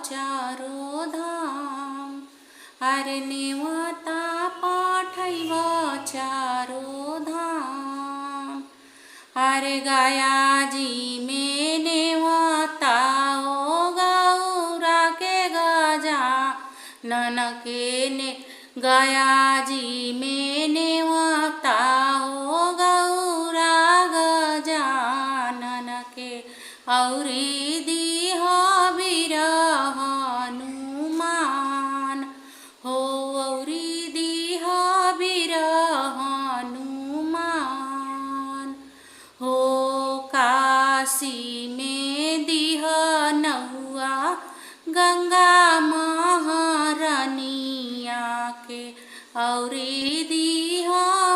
चारो धाम। अरे नेवता पठैब चारो धाम। अरे गयाजी में नेवता हो गौरा के गजानन के ने। गयाजी में नेवता हो गौरा गजानन के। औरी दीह वीर हनुमान हो। औरी दीह वीर हनुमान हो। काशी में दीह नौआ गंगा महारानिया के। औरी दीह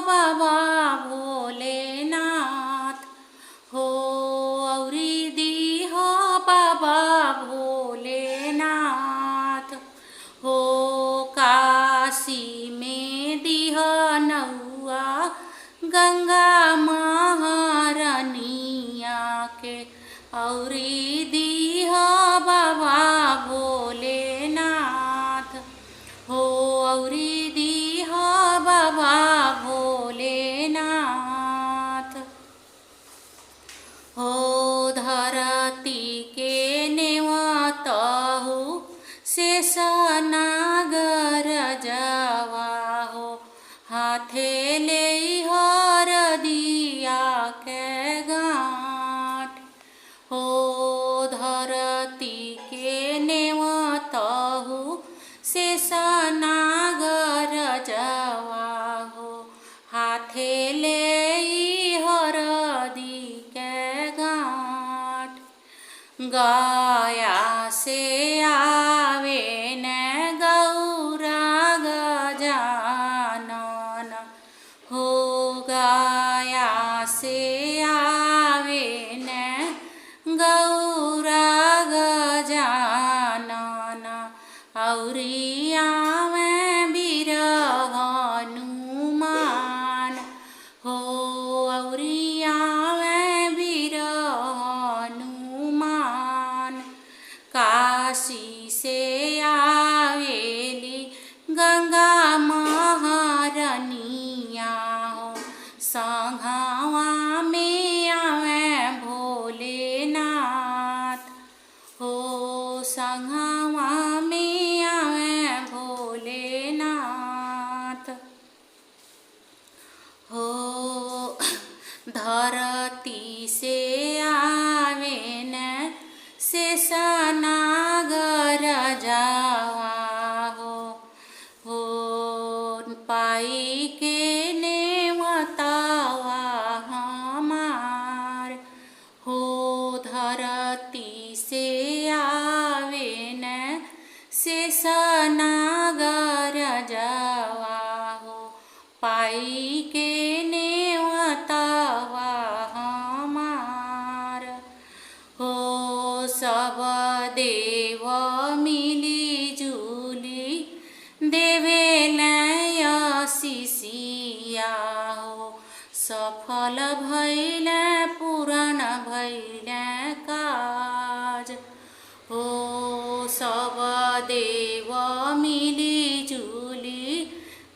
बाबा भोलेनाथ हो। औरी दीह बाबा भोलेनाथ हो। काशी में दीह नौआ गंगा महारानिया के। औरी दीह बाबा भोलेनाथ हो। औरी दीह बाबा भोलेनाथ हो। धरती के नेवत हो शेषनागर जवा हो। हाथे ले हरदिया के गाँठ हो। धरती के नेवत हो शेषनागर जवा हो। हाथे ले हरदी के गाँठ। गया से आवे न गौरा गजानन हो। गया से आवे न गौरा गजानन। औरी आवे वीर हनुमान हो। औरी आवे वीर हनुमान। काशी से आवेली गंगा महारानिया हो। संघवा में आवे भोलेनाथ हो। संघवा में आवे भोलेनाथ हो। धरती से आवे न शेषनागर जावा हो। हो पाई के नेवतावा हमार हो। धरती से आवे न शेषनागर जावा हो। पाई के नेवतावा हमार हो। सब देव मिली जुली देवेल आशीषिया हो। सफल भइल पूर्ण भइल काज हो। सब देव मिली जुली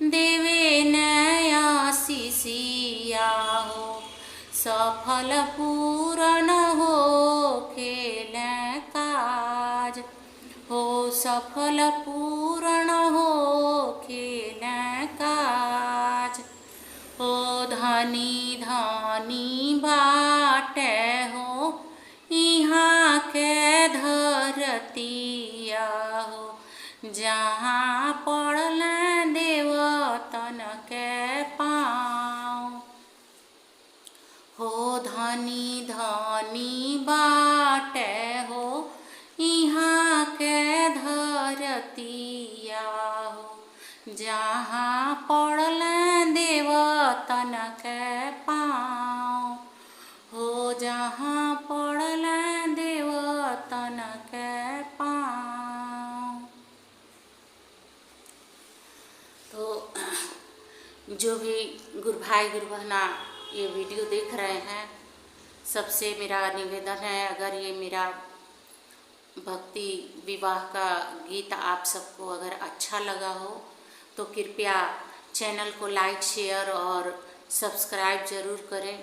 देवेल आशीषिया हो। सफल पूर्ण हो खेल काज हो। सफल पूर्ण हो खेल काज हो। धनी धनी बाटे हो यहाँ के धरतिया हो। जहाँ पड़ल देवतन के पाँव हो। धनी धनी बाटे हो यहाँ के धरतिया हो। जहाँ पड़ल देवतन के पाँव हो। जहाँ पड़ल देवतन के पाँव। तो जो भी गुरु भाई गुरु बहना ये वीडियो देख रहे हैं, सबसे मेरा निवेदन है, अगर ये मेरा भक्ति विवाह का गीत आप सबको अगर अच्छा लगा हो तो कृपया चैनल को लाइक शेयर और सब्सक्राइब ज़रूर करें,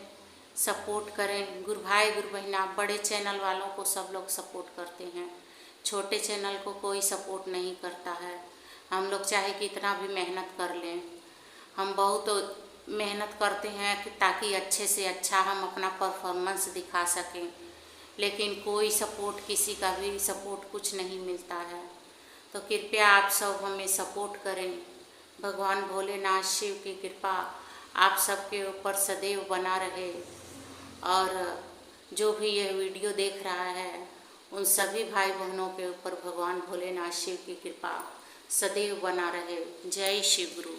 सपोर्ट करें। गुरु भाई गुरु बहना बड़े चैनल वालों को सब लोग सपोर्ट करते हैं, छोटे चैनल को कोई सपोर्ट नहीं करता है। हम लोग चाहे कितना भी मेहनत कर लें, हम बहुत मेहनत करते हैं कि ताकि अच्छे से अच्छा हम अपना परफॉर्मेंस दिखा सकें, लेकिन कोई सपोर्ट, किसी का भी सपोर्ट कुछ नहीं मिलता है। तो कृपया आप सब हमें सपोर्ट करें। भगवान भोलेनाथ शिव की कृपा आप सबके ऊपर सदैव बना रहे और जो भी यह वीडियो देख रहा है उन सभी भाई बहनों के ऊपर भगवान भोलेनाथ शिव की कृपा सदैव बना रहे। जय शिव गुरु।